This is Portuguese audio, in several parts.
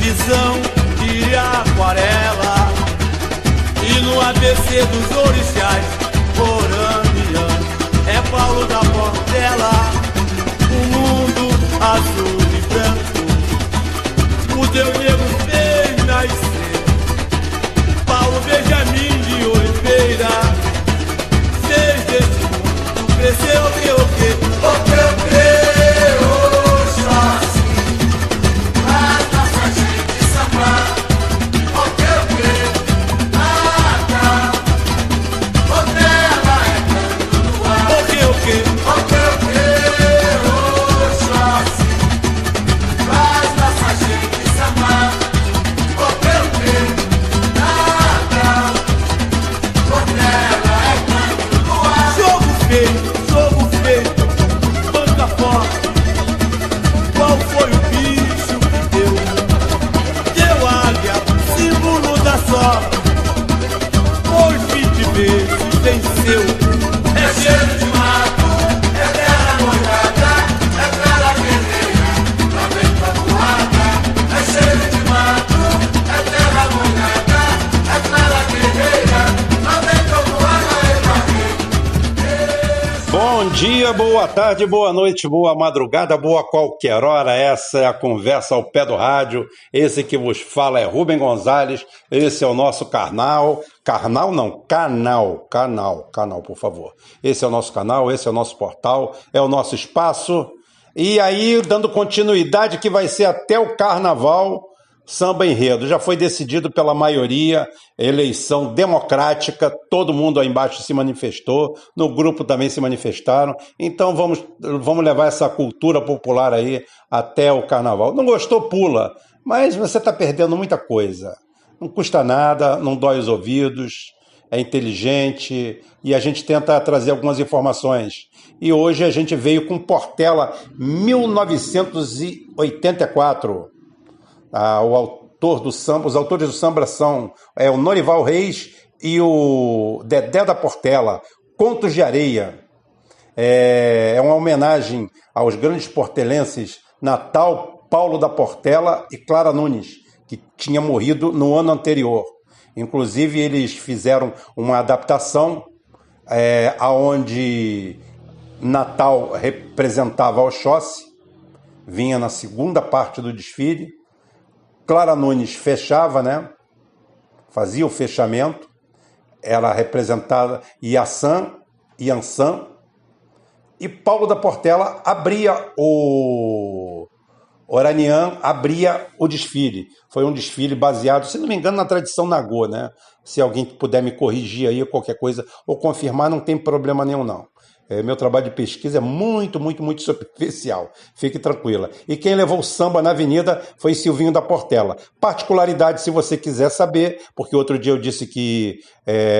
visão de aquarela. E no ABC dos orixás, Coramiano, é Paulo da Portela. O mundo azul e branco, o teu negro fez nascer. Paulo Benjamin de Oliveira, fez desse mundo crescer. O que eu creio, só assim faz nossa gente sambar. O que eu creio, nada, o dela é canto no ar. O que eu creio, só assim faz nossa gente sambar. O que eu creio, nada, o dela é canto no ar. Jogo feio, banca forte. Qual foi o bicho que deu? Deu águia, símbolo da sorte. Foi 20 vezes, venceu. É cheiro de mato, é terra molhada, é terra guerreira, lá vem pra voada. É cheiro de mato, é terra molhada, é terra guerreira, lá vem pra voada, Bom dia, boa tarde, boa noite, boa madrugada, boa qualquer hora. Essa é a conversa ao pé do rádio. Esse que vos fala é Rubem Gonzalez. Esse é o nosso canal. Canal, por favor. Esse é o nosso canal, esse é o nosso portal, é o nosso espaço. E aí, dando continuidade, que vai ser até o carnaval, samba enredo. Já foi decidido pela maioria, eleição democrática, todo mundo aí embaixo se manifestou, no grupo também se manifestaram. Então vamos levar essa cultura popular aí até o carnaval. Não gostou, pula, mas você está perdendo muita coisa. Não custa nada, não dói os ouvidos, é inteligente e a gente tenta trazer algumas informações. E hoje a gente veio com Portela 1984. Os autores do samba são o Norival Reis e o Dedé da Portela, Contos de Areia. É uma homenagem aos grandes portelenses Natal, Paulo da Portela e Clara Nunes, que tinha morrido no ano anterior. Inclusive, eles fizeram uma adaptação onde Natal representava Oxóssi, vinha na segunda parte do desfile. Clara Nunes fechava, né? Fazia o fechamento, era representada Iansã, e Paulo da Portela abria o Oranian, abria o desfile. Foi um desfile baseado, se não me engano, na tradição Nagô, né? Se alguém puder me corrigir aí, qualquer coisa, ou confirmar, não tem problema nenhum, não. Meu trabalho de pesquisa é muito superficial. Fique tranquila. E quem levou o samba na avenida foi Silvinho da Portela. Particularidade, se você quiser saber, porque outro dia eu disse que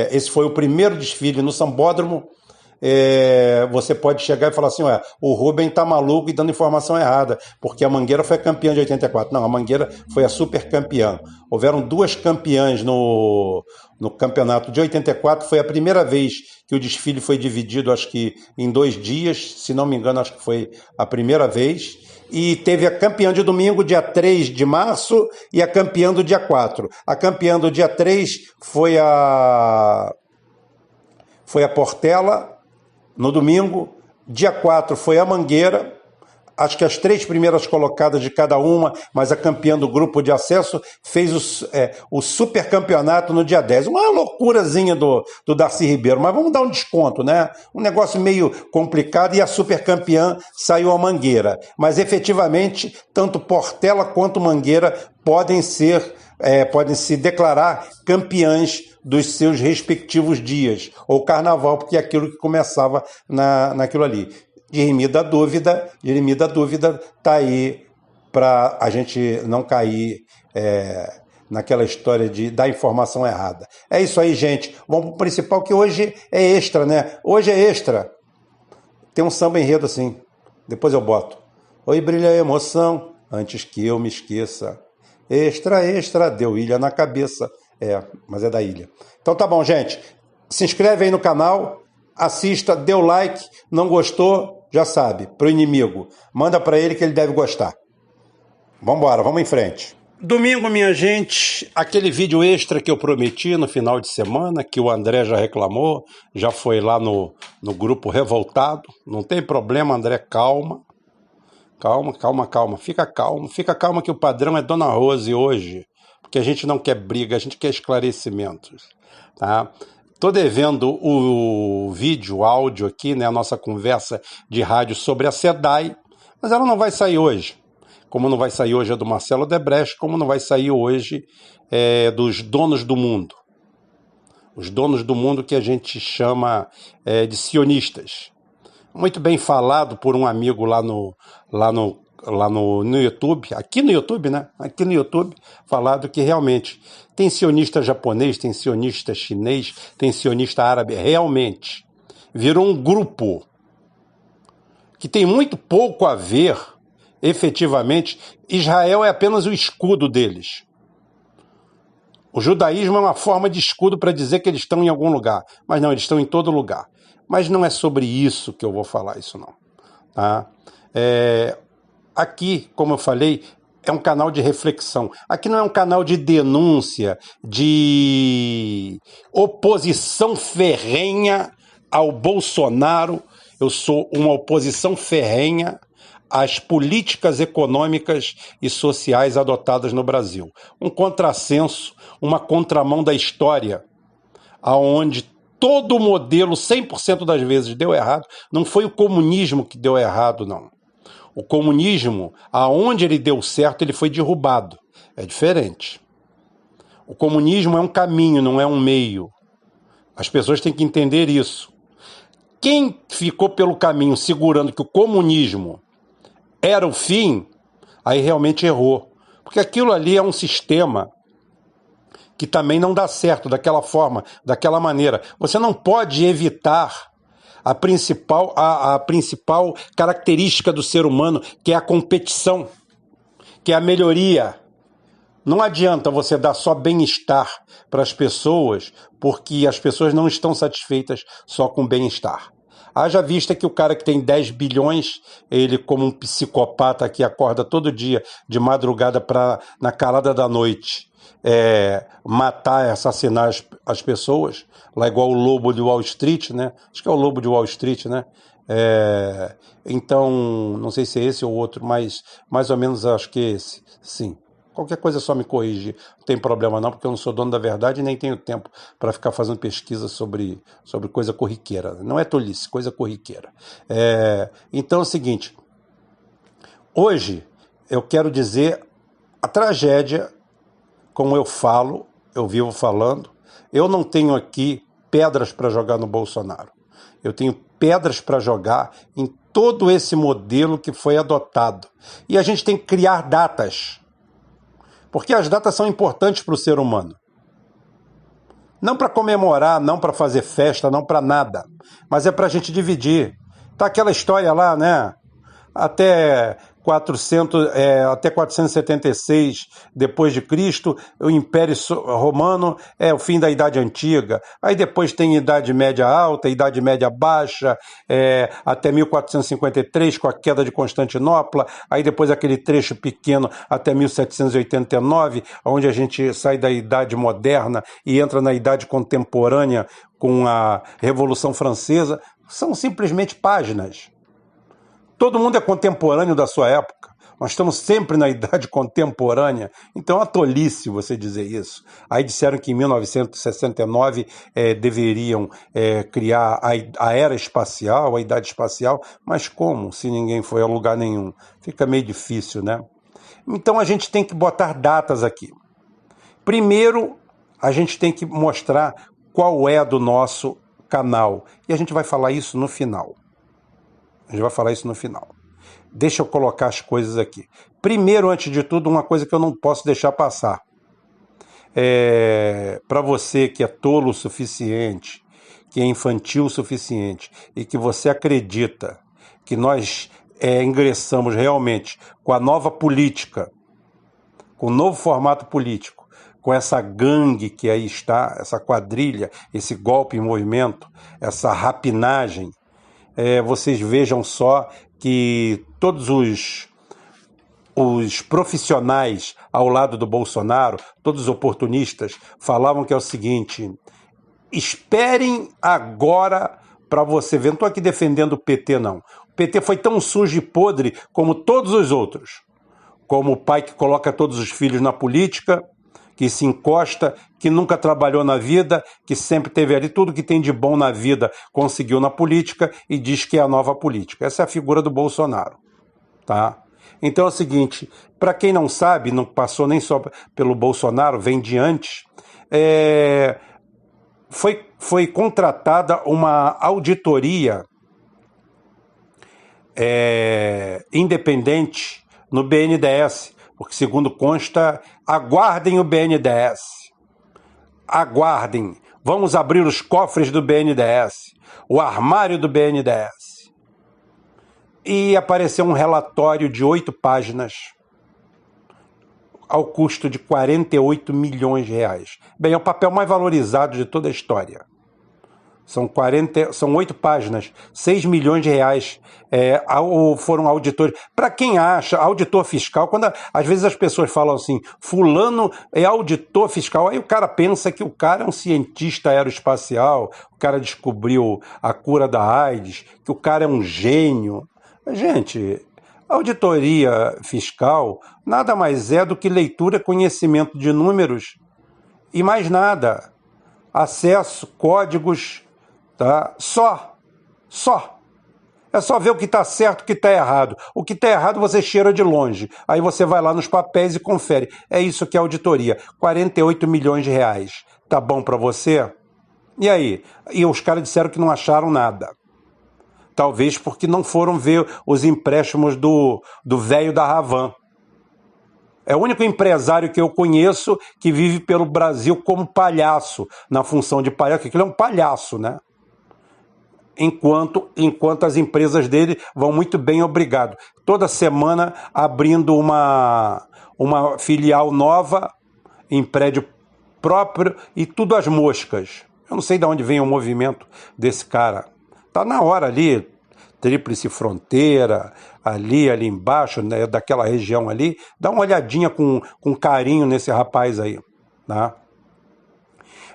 esse foi o primeiro desfile no Sambódromo. Você pode chegar e falar assim, o Rubem tá maluco e dando informação errada, porque a Mangueira foi campeã de 84. Não, a Mangueira foi a super campeã. Houveram duas campeãs no campeonato de 84. Foi a primeira vez que o desfile foi dividido, acho que em 2 dias, se não me engano, acho que foi a primeira vez. E teve a campeã de domingo, dia 3 de março, e a campeã do dia 4. A campeã do dia 3 foi a Portela, no domingo. Dia 4 foi a Mangueira, acho que as 3 primeiras colocadas de cada uma, mas a campeã do grupo de acesso fez o super campeonato no dia 10. Uma loucurazinha do Darcy Ribeiro, mas vamos dar um desconto, né? Um negócio meio complicado, e a super campeã saiu a Mangueira. Mas efetivamente, tanto Portela quanto Mangueira podem se declarar campeãs dos seus respectivos dias, ou carnaval, porque é aquilo que começava naquilo ali. Dirimida a dúvida, tá aí para a gente não cair naquela história de dar informação errada. É isso aí, gente. Vamos pro principal, que hoje é extra, né? Hoje é extra. Tem um samba enredo assim. Depois eu boto. Oi, brilha a emoção, antes que eu me esqueça. Extra, deu ilha na cabeça. Mas é da ilha. Então tá bom, gente. Se inscreve aí no canal, assista, dê o like. Não gostou, já sabe, pro inimigo. Manda para ele que ele deve gostar. Vambora, vamos em frente. Domingo, minha gente, aquele vídeo extra que eu prometi no final de semana, que o André já reclamou, já foi lá no grupo revoltado. Não tem problema, André, calma. Calma. Fica calma que o padrão é Dona Rose hoje. Porque a gente não quer briga, a gente quer esclarecimentos, tá? Tô devendo o vídeo, o áudio aqui, né, a nossa conversa de rádio sobre a SEDAI, mas ela não vai sair hoje. Como não vai sair hoje a do Marcelo Odebrecht, como não vai sair hoje dos donos do mundo. Os donos do mundo que a gente chama de sionistas. Muito bem falado por um amigo lá no YouTube, aqui no YouTube, né? Aqui no YouTube, falado que realmente tem sionista japonês, tem sionista chinês, tem sionista árabe, realmente. Virou um grupo que tem muito pouco a ver, efetivamente. Israel é apenas o escudo deles. O judaísmo é uma forma de escudo para dizer que eles estão em algum lugar, mas não, eles estão em todo lugar. Mas não é sobre isso que eu vou falar, isso não. Tá? Aqui, como eu falei, é um canal de reflexão. Aqui não é um canal de denúncia, de oposição ferrenha ao Bolsonaro. Eu sou uma oposição ferrenha às políticas econômicas e sociais adotadas no Brasil. Um contrassenso, uma contramão da história, aonde todo o modelo, 100% das vezes, deu errado. Não foi o comunismo que deu errado, não. O comunismo, aonde ele deu certo, ele foi derrubado. É diferente. O comunismo é um caminho, não é um meio. As pessoas têm que entender isso. Quem ficou pelo caminho segurando que o comunismo era o fim, aí realmente errou. Porque aquilo ali é um sistema que também não dá certo daquela forma, daquela maneira. Você não pode evitar a principal característica do ser humano, que é a competição, que é a melhoria. Não adianta você dar só bem-estar para as pessoas, porque as pessoas não estão satisfeitas só com bem-estar. Haja vista que o cara que tem 10 bilhões, ele como um psicopata que acorda todo dia de madrugada para na calada da noite matar, assassinar as pessoas, lá igual o lobo de Wall Street, né? Acho que é o lobo de Wall Street, né? Então, não sei se é esse ou outro, mas mais ou menos acho que é esse, sim. Qualquer coisa é só me corrigir, não tem problema não, porque eu não sou dono da verdade e nem tenho tempo para ficar fazendo pesquisa sobre coisa corriqueira. Não é tolice, coisa corriqueira. Então é o seguinte, hoje eu quero dizer a tragédia, como eu vivo falando. Eu não tenho aqui pedras para jogar no Bolsonaro. Eu tenho pedras para jogar em todo esse modelo que foi adotado. E a gente tem que criar datas. Porque as datas são importantes para o ser humano. Não para comemorar, não para fazer festa, não para nada. Mas é para a gente dividir. Tá aquela história lá, né? Até 476 depois de Cristo, o Império Romano é o fim da Idade Antiga. Aí depois tem Idade Média Alta, Idade Média Baixa, até 1453 com a queda de Constantinopla. Aí depois aquele trecho pequeno até 1789, onde a gente sai da Idade Moderna e entra na Idade Contemporânea com a Revolução Francesa. São simplesmente páginas. Todo mundo é contemporâneo da sua época. Nós estamos sempre na idade contemporânea. Então é uma tolice você dizer isso. Aí disseram que em 1969 deveriam criar a era espacial, a idade espacial. Mas como, se ninguém foi a lugar nenhum? Fica meio difícil, né? Então a gente tem que botar datas aqui. Primeiro, a gente tem que mostrar qual é do nosso canal. E a gente vai falar isso no final. Deixa eu colocar as coisas aqui. Primeiro, antes de tudo, uma coisa que eu não posso deixar passar. Para você que é tolo o suficiente, que é infantil o suficiente e que você acredita que nós ingressamos realmente com a nova política, com o novo formato político, com essa gangue que aí está, essa quadrilha, esse golpe em movimento, essa rapinagem, vocês vejam só que todos os os profissionais ao lado do Bolsonaro, todos os oportunistas, falavam que é o seguinte: esperem agora para você ver. Não estou aqui defendendo o PT, não. O PT foi tão sujo e podre como todos os outros. Como o pai que coloca todos os filhos na política, que se encosta, que nunca trabalhou na vida, que sempre teve ali tudo que tem de bom na vida, conseguiu na política e diz que é a nova política. Essa é a figura do Bolsonaro, tá? Então é o seguinte, para quem não sabe, não passou nem só pelo Bolsonaro, vem de antes, foi contratada uma auditoria independente no BNDES, porque, segundo consta, aguardem o BNDES. Aguardem. Vamos abrir os cofres do BNDES, o armário do BNDES. E apareceu um relatório de 8 páginas ao custo de 48 milhões de reais. Bem, é o papel mais valorizado de toda a história. São 8 páginas, 6 milhões de reais foram auditores. Para quem acha, auditor fiscal, quando às vezes as pessoas falam assim, fulano é auditor fiscal, aí o cara pensa que o cara é um cientista aeroespacial, o cara descobriu a cura da AIDS, que o cara é um gênio. Gente, auditoria fiscal nada mais é do que leitura, conhecimento de números e mais nada. Acesso, códigos, tá? Só. É só ver o que está certo e o que está errado. O que está errado você cheira de longe. Aí você vai lá nos papéis e confere. É isso que é auditoria. 48 milhões de reais. Tá bom para você? E aí? E os caras disseram que não acharam nada. Talvez porque não foram ver os empréstimos do velho da Havan. É o único empresário que eu conheço que vive pelo Brasil como palhaço, na função de palhaço, porque ele é um palhaço, né? Enquanto as empresas dele vão muito bem, obrigado. Toda semana abrindo uma filial nova em prédio próprio e tudo às moscas. Eu não sei de onde vem o movimento desse cara. Tá na hora ali, Tríplice Fronteira, ali embaixo, né, daquela região ali, dá uma olhadinha com carinho nesse rapaz aí, tá?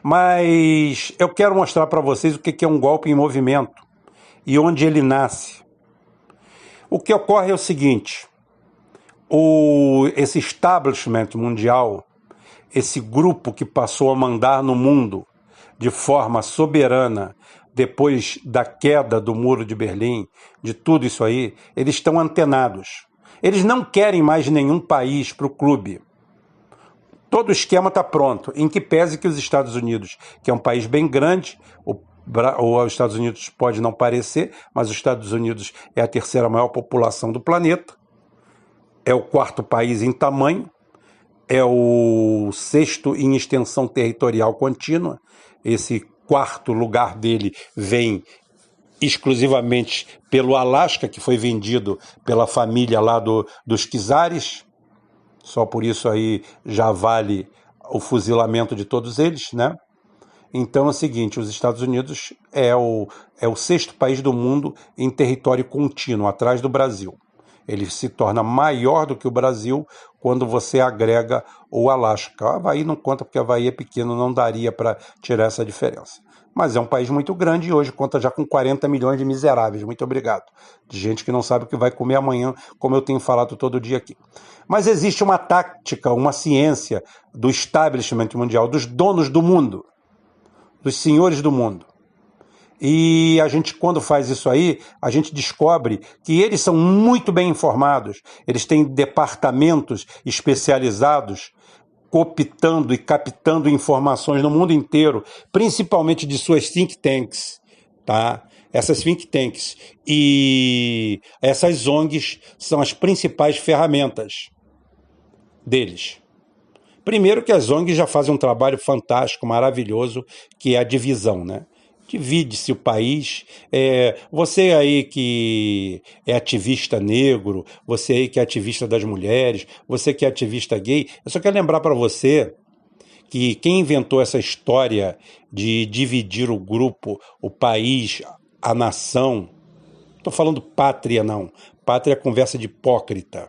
Mas eu quero mostrar para vocês o que é um golpe em movimento e onde ele nasce. O que ocorre é o seguinte, esse establishment mundial, esse grupo que passou a mandar no mundo de forma soberana, depois da queda do Muro de Berlim, de tudo isso aí, eles estão antenados. Eles não querem mais nenhum país para o clube. Todo o esquema está pronto, em que pese que os Estados Unidos, que é um país bem grande, os Estados Unidos pode não parecer, mas os Estados Unidos é a 3ª maior população do planeta, é o 4º país em tamanho, é o 6º em extensão territorial contínua. Esse 4º lugar dele vem exclusivamente pelo Alasca, que foi vendido pela família lá dos Czares. Só por isso aí já vale o fuzilamento de todos eles, né? Então é o seguinte, os Estados Unidos é o 6º país do mundo em território contínuo, atrás do Brasil. Ele se torna maior do que o Brasil quando você agrega o Alasca. O Havaí não conta porque o Havaí é pequeno, não daria para tirar essa diferença. Mas é um país muito grande e hoje conta já com 40 milhões de miseráveis. Muito obrigado. De gente que não sabe o que vai comer amanhã, como eu tenho falado todo dia aqui. Mas existe uma tática, uma ciência do establishment mundial, dos donos do mundo, dos senhores do mundo. E a gente, quando faz isso aí, a gente descobre que eles são muito bem informados, eles têm departamentos especializados, cooptando e captando informações no mundo inteiro, principalmente de suas think tanks, tá? Essas think tanks e essas ONGs são as principais ferramentas deles. Primeiro que as ONGs já fazem um trabalho fantástico, maravilhoso, que é a divisão, né? Divide-se o país. Você aí que é ativista negro, você aí que é ativista das mulheres, você que é ativista gay, eu só quero lembrar para você que quem inventou essa história de dividir o grupo, o país, a nação, estou falando pátria não, pátria é conversa de hipócrita,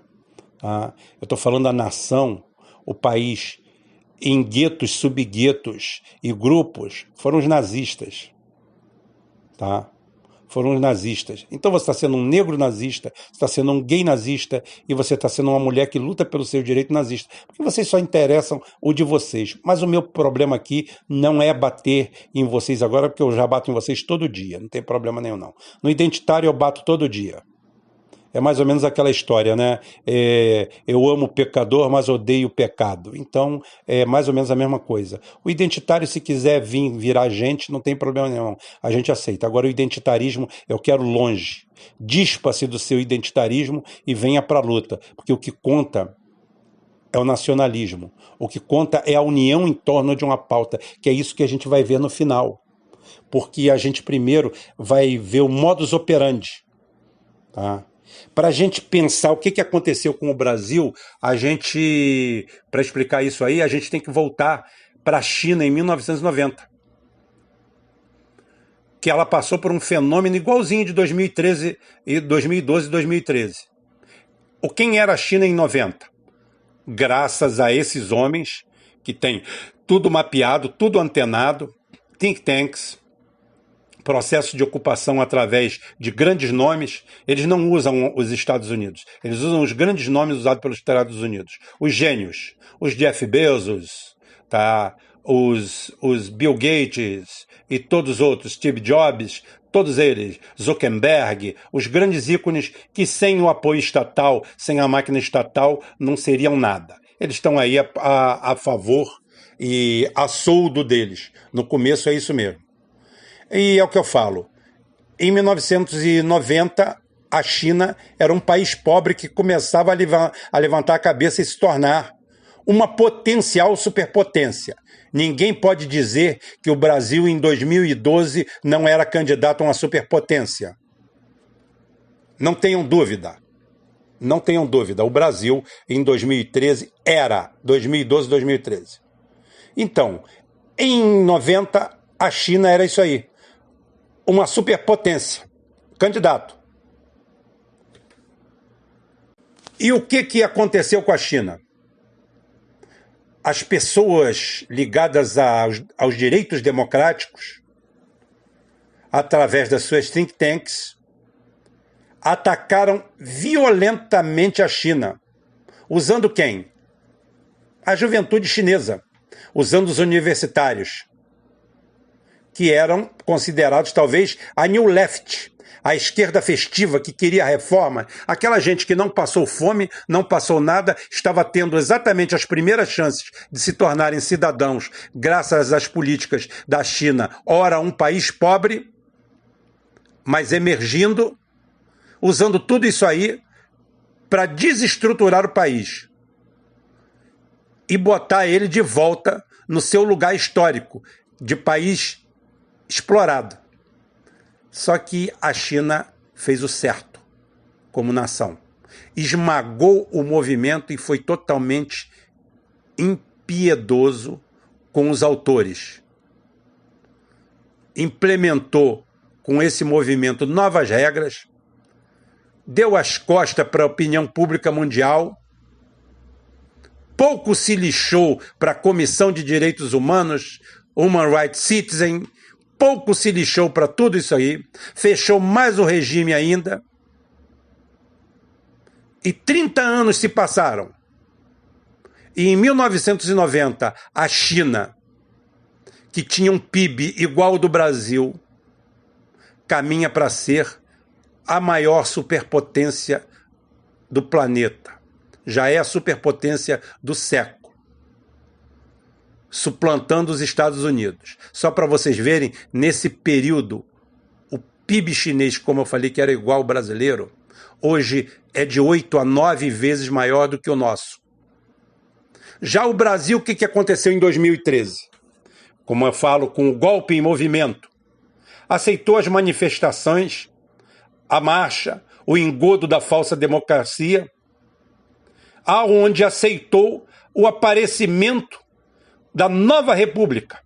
Tá? Eu estou falando a nação, o país, em guetos, subguetos e grupos, foram os nazistas. Tá? Foram os nazistas. Então você está sendo um negro nazista, você está sendo um gay nazista e você está sendo uma mulher que luta pelo seu direito nazista. Porque vocês só interessam o de vocês. Mas o meu problema aqui não é bater em vocês agora, porque eu já bato em vocês todo dia. Não tem problema nenhum, não. No identitário eu bato todo dia. É mais ou menos aquela história, né? Eu amo o pecador, mas odeio o pecado. Então, é mais ou menos a mesma coisa. O identitário, se quiser virar gente, não tem problema nenhum. A gente aceita. Agora, o identitarismo, eu quero longe. Dispa-se do seu identitarismo e venha para a luta. Porque o que conta é o nacionalismo. O que conta é a união em torno de uma pauta, que é isso que a gente vai ver no final. Porque a gente primeiro vai ver o modus operandi. Tá? Para a gente pensar o que aconteceu com o Brasil, para explicar isso aí, a gente tem que voltar para a China em 1990. Que ela passou por um fenômeno igualzinho de 2012 e 2013. Quem era a China em 90? Graças a esses homens que têm tudo mapeado, tudo antenado, think tanks, processo de ocupação através de grandes nomes. Eles não usam os Estados Unidos, eles usam os grandes nomes usados pelos Estados Unidos. Os gênios, os Jeff Bezos, tá? os Bill Gates e todos os outros, Steve Jobs, todos eles, Zuckerberg, os grandes ícones que sem o apoio estatal, sem a máquina estatal, não seriam nada. Eles estão aí a favor e a soldo deles. No começo é isso mesmo. E é o que eu falo. Em 1990, a China era um país pobre que começava a levantar a cabeça e se tornar uma potencial superpotência. Ninguém pode dizer que o Brasil, em 2012, não era candidato a uma superpotência. Não tenham dúvida. Não tenham dúvida. O Brasil, em 2013, era 2012, 2013. Então, em 90, a China era isso aí. Uma superpotência, candidato. E o que aconteceu com a China? As pessoas ligadas aos direitos democráticos, através das suas think tanks, atacaram violentamente a China. Usando quem? A juventude chinesa, usando os universitários, que eram considerados talvez a New Left, a esquerda festiva que queria a reforma. Aquela gente que não passou fome, não passou nada, estava tendo exatamente as primeiras chances de se tornarem cidadãos graças às políticas da China. Ora, um país pobre, mas emergindo, usando tudo isso aí para desestruturar o país e botar ele de volta no seu lugar histórico de país explorado. Só que a China fez o certo como nação. Esmagou o movimento e foi totalmente impiedoso com os autores. Implementou com esse movimento novas regras, deu as costas para a opinião pública mundial, pouco se lixou para a Comissão de Direitos Humanos, Human Rights Citizen, pouco se lixou para tudo isso aí, fechou mais o regime ainda, e 30 anos se passaram. E em 1990, a China, que tinha um PIB igual ao do Brasil, caminha para ser a maior superpotência do planeta. Já é a superpotência do século, suplantando os Estados Unidos. Só para vocês verem, nesse período, o PIB chinês, como eu falei que era igual ao brasileiro, hoje é de 8 a 9 vezes maior do que o nosso. Já o Brasil, o que aconteceu em 2013? Como eu falo, com o golpe em movimento, aceitou as manifestações, a marcha, o engodo da falsa democracia, aonde aceitou o aparecimento da nova república.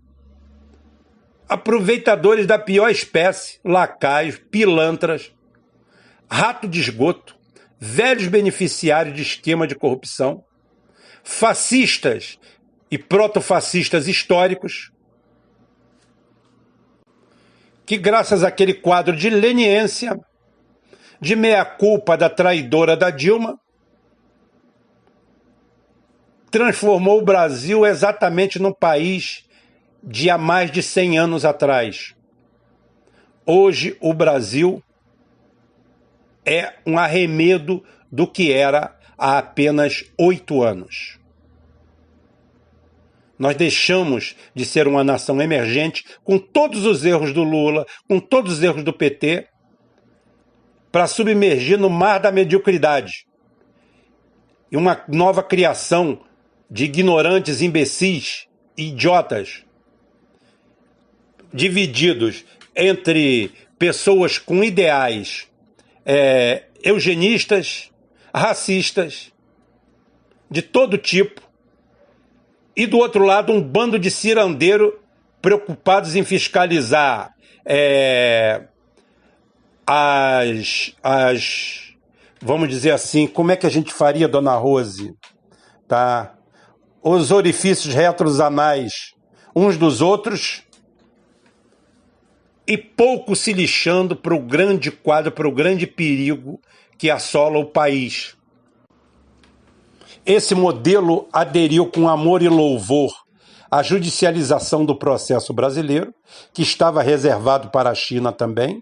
Aproveitadores da pior espécie, lacaios, pilantras, rato de esgoto, velhos beneficiários de esquema de corrupção, fascistas e protofascistas históricos, que graças àquele quadro de leniência, de meia-culpa da traidora da Dilma, transformou o Brasil exatamente num país de há mais de 100 anos atrás. Hoje o Brasil é um arremedo do que era há apenas 8 anos. Nós deixamos de ser uma nação emergente com todos os erros do Lula, com todos os erros do PT, para submergir no mar da mediocridade. E uma nova criação de ignorantes, imbecis e idiotas, divididos entre pessoas com ideais eugenistas, racistas, de todo tipo, e do outro lado um bando de cirandeiro preocupados em fiscalizar vamos dizer assim, como é que a gente faria, dona Rose? Tá? Os orifícios retroanais uns dos outros, e pouco se lixando para o grande quadro, para o grande perigo que assola o país. Esse modelo aderiu com amor e louvor à judicialização do processo brasileiro, que estava reservado para a China também.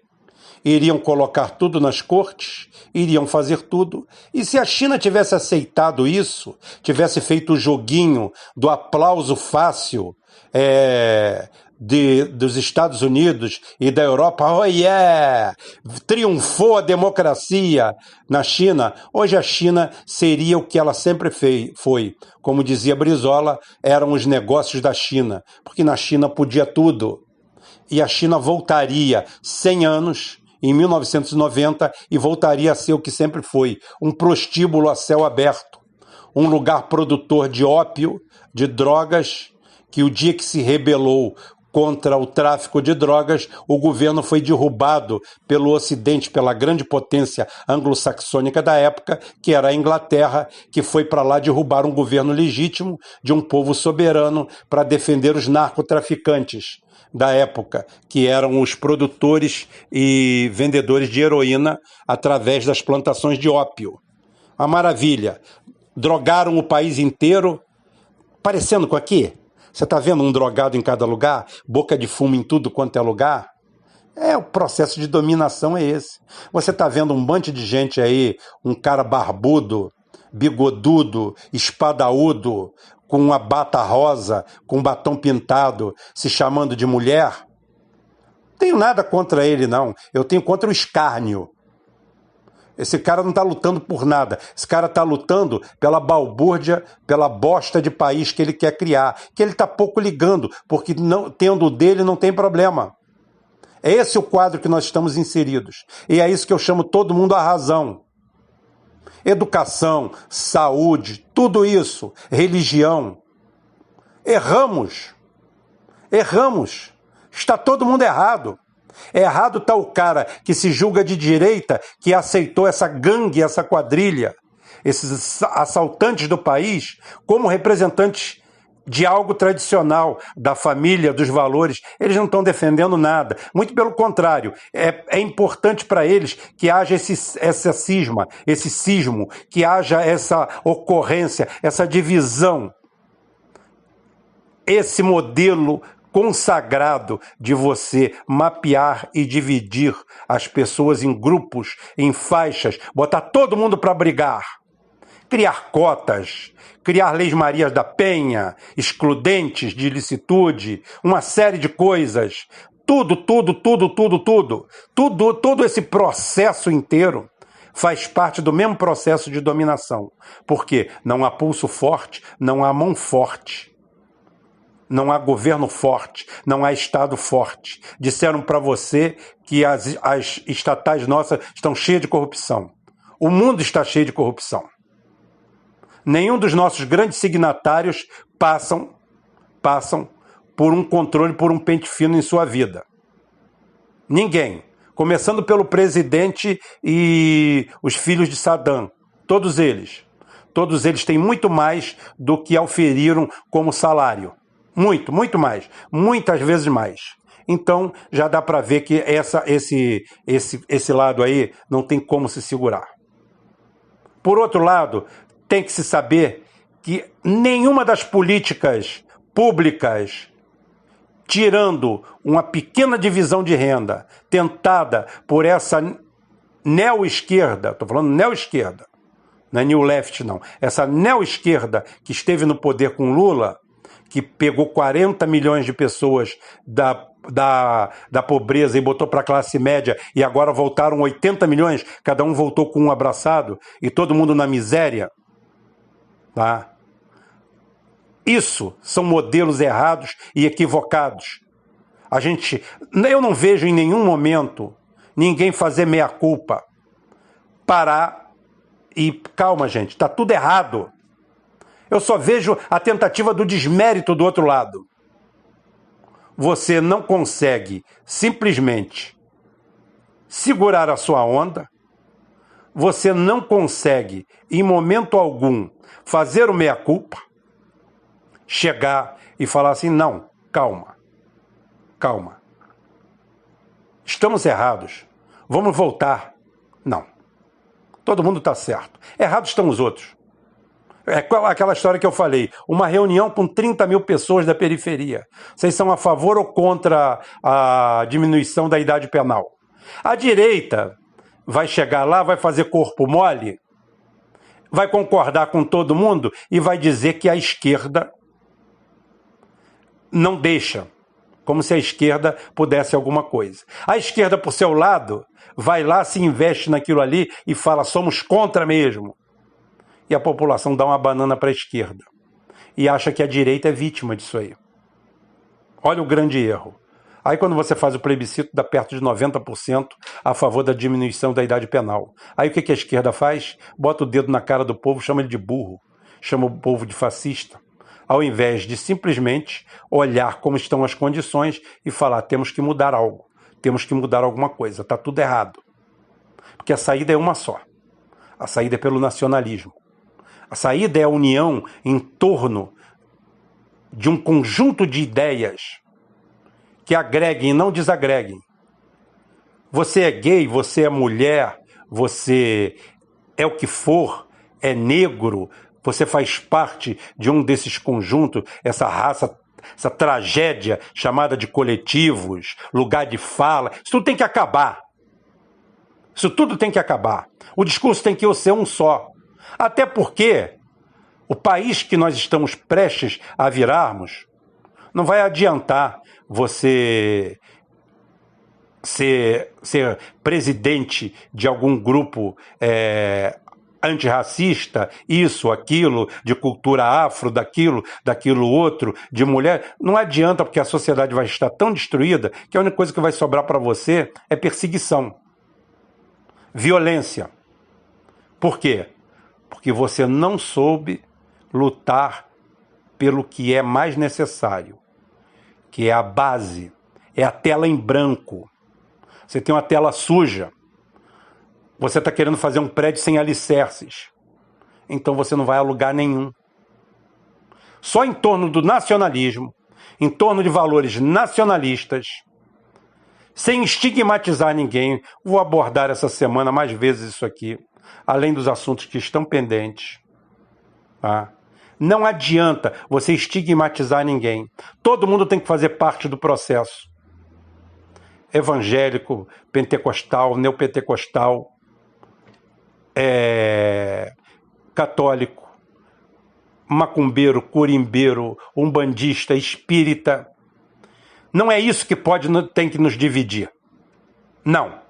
Iriam colocar tudo nas cortes, iriam fazer tudo. E se a China tivesse aceitado isso, tivesse feito o joguinho do aplauso fácil dos Estados Unidos e da Europa, oh yeah! Triunfou a democracia na China. Hoje a China seria o que ela sempre foi. Como dizia Brizola, eram os negócios da China, porque na China podia tudo. E a China voltaria 100 anos, em 1990, e voltaria a ser o que sempre foi, um prostíbulo a céu aberto, um lugar produtor de ópio, de drogas, que o dia que se rebelou contra o tráfico de drogas, o governo foi derrubado pelo Ocidente, pela grande potência anglo-saxônica da época, que era a Inglaterra, que foi para lá derrubar um governo legítimo de um povo soberano para defender os narcotraficantes da época, que eram os produtores e vendedores de heroína através das plantações de ópio. Uma maravilha. Drogaram o país inteiro, parecendo com aqui. Você está vendo um drogado em cada lugar? Boca de fumo em tudo quanto é lugar? O processo de dominação é esse. Você está vendo um monte de gente aí, um cara barbudo, bigodudo, espadaúdo, com uma bata rosa, com um batom pintado, se chamando de mulher? Não tenho nada contra ele, não. Eu tenho contra o escárnio. Esse cara não está lutando por nada. Esse cara está lutando pela balbúrdia, pela bosta de país que ele quer criar, que ele está pouco ligando, porque não, tendo o dele não tem problema. É esse o quadro que nós estamos inseridos. E é isso que eu chamo todo mundo à razão. Educação, saúde, tudo isso, religião. Erramos. Está todo mundo errado. Errado está o cara que se julga de direita, que aceitou essa gangue, essa quadrilha, esses assaltantes do país, como representantes de algo tradicional, da família, dos valores. Eles não estão defendendo nada. Muito pelo contrário, é importante para eles que haja essa cisma, esse cismo, que haja essa ocorrência, essa divisão. Esse modelo consagrado de você mapear e dividir as pessoas em grupos, em faixas, botar todo mundo para brigar, criar cotas, criar leis Marias da Penha, excludentes de ilicitude, uma série de coisas, todo esse processo inteiro faz parte do mesmo processo de dominação, porque não há pulso forte, não há mão forte. Não há governo forte, não há Estado forte. Disseram para você que as estatais nossas estão cheias de corrupção. O mundo está cheio de corrupção. Nenhum dos nossos grandes signatários passam por um controle, por um pente fino em sua vida. Ninguém. começando pelo presidente e os filhos de Saddam, todos eles têm muito mais do que auferiram como salário. Muito mais. Muitas vezes mais. Então, já dá para ver que esse lado aí não tem como se segurar. Por outro lado, tem que se saber que nenhuma das políticas públicas, tirando uma pequena divisão de renda tentada por essa neo-esquerda, estou falando neo-esquerda, não é new left não, essa neo-esquerda que esteve no poder com Lula, que pegou 40 milhões de pessoas da pobreza e botou para a classe média, e agora voltaram 80 milhões, cada um voltou com um abraçado, e todo mundo na miséria. Tá? Isso são modelos errados e equivocados. Eu não vejo em nenhum momento ninguém fazer meia-culpa, parar e calma, gente, está tudo errado. Eu só vejo a tentativa do desmérito do outro lado. Você não consegue simplesmente segurar a sua onda, você não consegue, em momento algum, fazer o meia-culpa, chegar e falar assim, não, calma, estamos errados, vamos voltar. Não, todo mundo está certo, errados estão os outros. É aquela história que eu falei, uma reunião com 30 mil pessoas da periferia. Vocês são a favor ou contra a diminuição da idade penal? A direita vai chegar lá, vai fazer corpo mole, vai concordar com todo mundo e vai dizer que a esquerda não deixa, como se a esquerda pudesse alguma coisa. A esquerda, por seu lado, vai lá, se investe naquilo ali e fala, somos contra mesmo. E a população dá uma banana para a esquerda. E acha que a direita é vítima disso aí. Olha o grande erro. Aí quando você faz o plebiscito, dá perto de 90% a favor da diminuição da idade penal. Aí o que a esquerda faz? Bota o dedo na cara do povo, chama ele de burro, chama o povo de fascista. Ao invés de simplesmente olhar como estão as condições e falar, temos que mudar algo, temos que mudar alguma coisa, está tudo errado. Porque a saída é uma só. A saída é pelo nacionalismo. A saída é a união em torno de um conjunto de ideias que agreguem e não desagreguem. Você é gay, você é mulher, você é o que for, é negro, você faz parte de um desses conjuntos, essa raça, essa tragédia chamada de coletivos, lugar de fala. Isso tudo tem que acabar. Isso tudo tem que acabar. O discurso tem que ser um só. Até porque o país que nós estamos prestes a virarmos, não vai adiantar você ser presidente de algum grupo antirracista, isso, aquilo, de cultura afro, daquilo outro, de mulher. Não adianta, porque a sociedade vai estar tão destruída que a única coisa que vai sobrar para você é perseguição, violência. Por quê? Porque você não soube lutar pelo que é mais necessário, que é a base, é a tela em branco. Você tem uma tela suja, você está querendo fazer um prédio sem alicerces, então você não vai a lugar nenhum. Só em torno do nacionalismo, em torno de valores nacionalistas, sem estigmatizar ninguém, vou abordar essa semana mais vezes isso aqui, além dos assuntos que estão pendentes. Tá? Não adianta você estigmatizar ninguém. Todo mundo tem que fazer parte do processo. Evangélico, pentecostal, neopentecostal, católico, macumbeiro, corimbeiro, umbandista, espírita. Não é isso que tem que nos dividir. Não.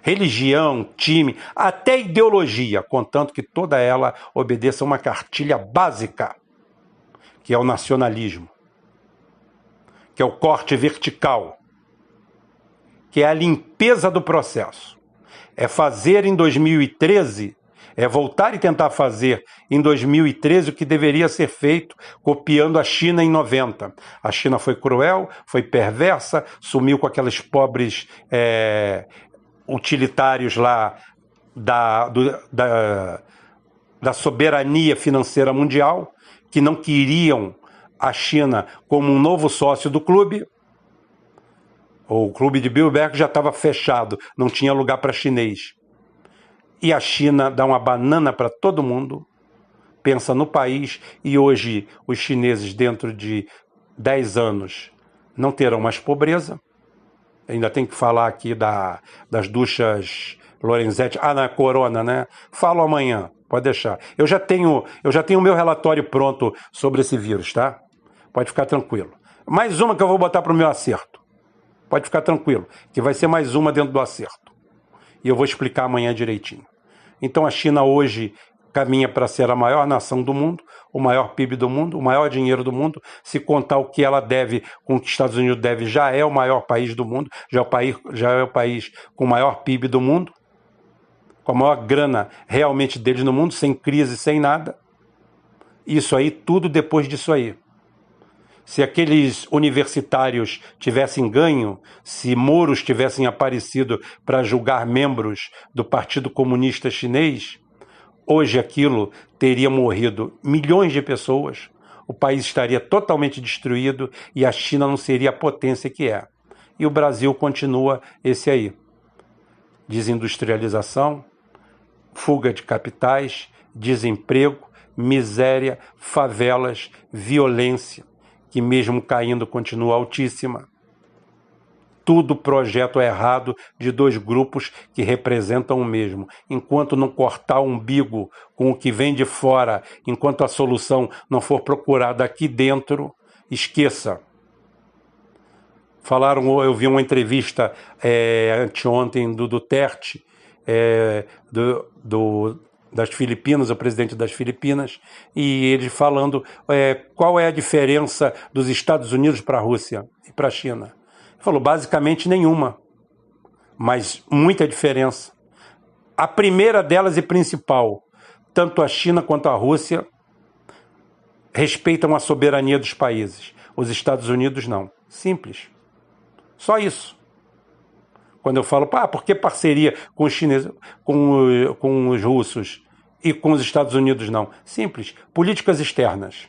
Religião, time, até ideologia, contanto que toda ela obedeça a uma cartilha básica, que é o nacionalismo, que é o corte vertical, que é a limpeza do processo. É fazer em 2013 É voltar e tentar fazer em 2013 o que deveria ser feito, copiando a China em 90. A China foi cruel, foi perversa, sumiu com aqueles pobres utilitários lá da soberania financeira mundial, que não queriam a China como um novo sócio do clube. O clube de Bilderberg já estava fechado, não tinha lugar para chinês. E a China dá uma banana para todo mundo, pensa no país, e hoje os chineses, dentro de 10 anos, não terão mais pobreza. Ainda tem que falar aqui das duchas Lorenzetti, na Corona, né? Falo amanhã, pode deixar. Eu já tenho o meu relatório pronto sobre esse vírus, tá? Pode ficar tranquilo. Mais uma que eu vou botar para o meu acerto. Pode ficar tranquilo, que vai ser mais uma dentro do acerto. E eu vou explicar amanhã direitinho. Então a China hoje caminha para ser a maior nação do mundo, o maior PIB do mundo, o maior dinheiro do mundo. Se contar o que ela deve com o que os Estados Unidos deve, já é o maior país do mundo, já é o país com o maior PIB do mundo, com a maior grana realmente deles no mundo, sem crise, sem nada. Isso aí, tudo depois disso aí. Se aqueles universitários tivessem ganho, se Moros tivessem aparecido para julgar membros do Partido Comunista Chinês, hoje aquilo teria morrido milhões de pessoas, o país estaria totalmente destruído e a China não seria a potência que é. E o Brasil continua esse aí. Desindustrialização, fuga de capitais, desemprego, miséria, favelas, violência, que mesmo caindo continua altíssima. Tudo projeto errado de dois grupos que representam o mesmo. Enquanto não cortar o umbigo com o que vem de fora, enquanto a solução não for procurada aqui dentro, esqueça. Eu vi uma entrevista anteontem do Duterte, das Filipinas, o presidente das Filipinas, e ele falando qual é a diferença dos Estados Unidos para a Rússia e para a China. Ele falou, basicamente nenhuma, mas muita diferença. A primeira delas e principal, tanto a China quanto a Rússia respeitam a soberania dos países. Os Estados Unidos não. Simples. Só isso. Quando eu falo, por que parceria com os chineses, com os russos e com os Estados Unidos não? Simples, políticas externas.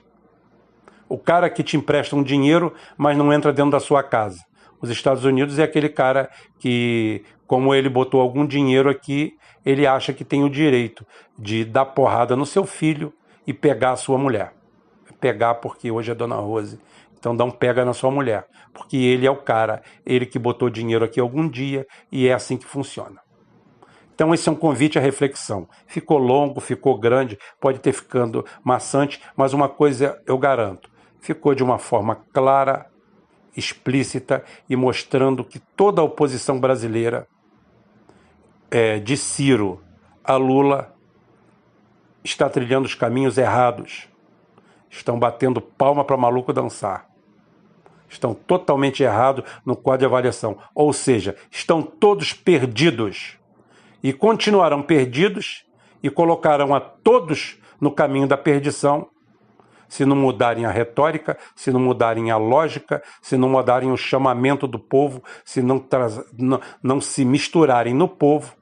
O cara que te empresta um dinheiro, mas não entra dentro da sua casa. Os Estados Unidos é aquele cara que, como ele botou algum dinheiro aqui, ele acha que tem o direito de dar porrada no seu filho e pegar a sua mulher. Pegar porque hoje é Dona Rose. Então dá um pega na sua mulher, porque ele é o cara, ele que botou dinheiro aqui algum dia e é assim que funciona. Então esse é um convite à reflexão. Ficou longo, ficou grande, pode ter ficando maçante, mas uma coisa eu garanto, ficou de uma forma clara, explícita e mostrando que toda a oposição brasileira, de Ciro a Lula, está trilhando os caminhos errados. Estão batendo palma para maluco dançar. Estão totalmente errados no quadro de avaliação. Ou seja, estão todos perdidos. E continuarão perdidos e colocarão a todos no caminho da perdição se não mudarem a retórica, se não mudarem a lógica, se não mudarem o chamamento do povo, se não se misturarem no povo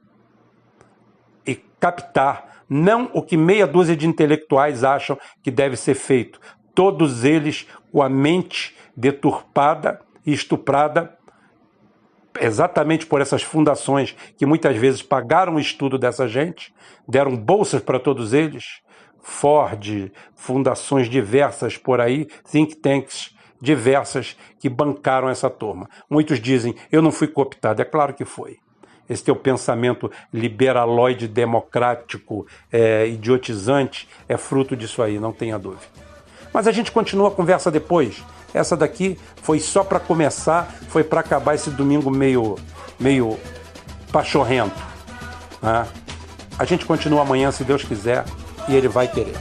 e captar não o que meia dúzia de intelectuais acham que deve ser feito. Todos eles com a mente deturpada e estuprada exatamente por essas fundações que muitas vezes pagaram o estudo dessa gente, deram bolsas para todos eles, Ford, fundações diversas por aí, think tanks diversas que bancaram essa turma. Muitos dizem, eu não fui cooptado. É claro que foi. Esse teu pensamento liberaloide, democrático, idiotizante, é fruto disso aí, não tenha dúvida. Mas a gente continua a conversa depois. Essa daqui foi só para começar, foi para acabar esse domingo meio pachorrento. Né? A gente continua amanhã, se Deus quiser, e Ele vai querer.